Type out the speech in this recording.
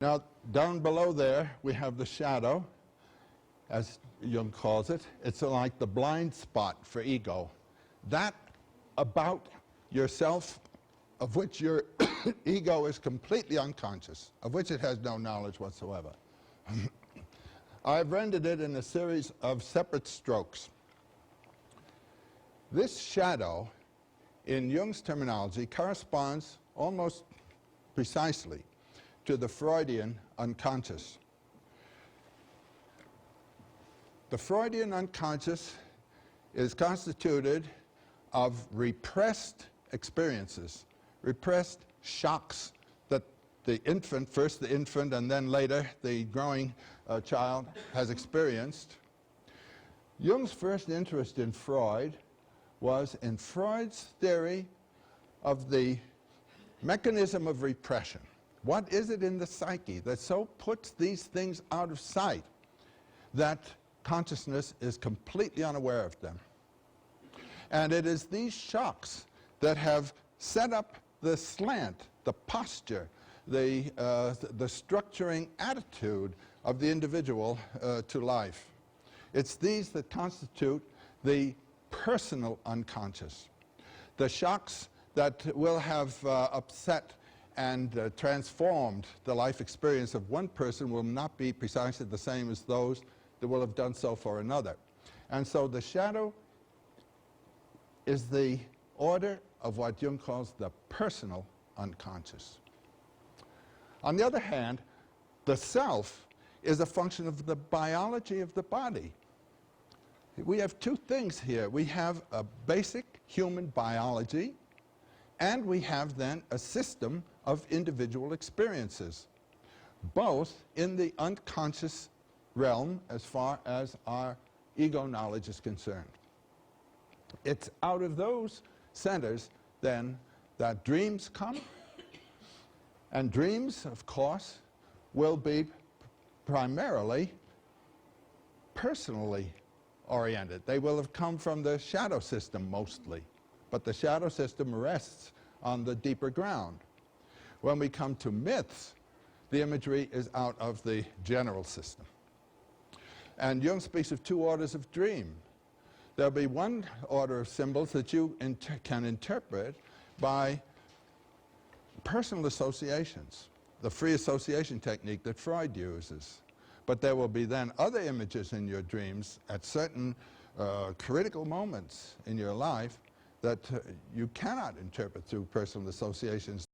Now, down below there, we have the shadow, as Jung calls it. It's like the blind spot for ego. That about yourself of which your ego is completely unconscious, of which it has no knowledge whatsoever. I've rendered it in a series of separate strokes. This shadow, in Jung's terminology, corresponds almost precisely to the Freudian unconscious. The Freudian unconscious is constituted of repressed experiences, repressed shocks that the infant, first the infant and then later the growing child has experienced. Jung's first interest in Freud was in Freud's theory of the mechanism of repression. What is it in the psyche that so puts these things out of sight that consciousness is completely unaware of them? And it is these shocks that have set up the slant, the posture, the structuring attitude of the individual to life. It's these that constitute the personal unconscious. The shocks that will have upset and transformed the life experience of one person will not be precisely the same as those that will have done so for another. And so the shadow is the order of what Jung calls the personal unconscious. On the other hand, the self is a function of the biology of the body. We have two things here. We have a basic human biology, and we have then a system of individual experiences, both in the unconscious realm as far as our ego knowledge is concerned. It's out of those centers, then, that dreams come, and dreams, of course, will be primarily personally oriented. They will have come from the shadow system mostly, but the shadow system rests on the deeper ground. When we come to myths, the imagery is out of the general system. And Jung speaks of two orders of dream. There'll be one order of symbols that you can interpret by personal associations, the free association technique that Freud uses. But there will be then other images in your dreams at certain critical moments in your life that you cannot interpret through personal associations.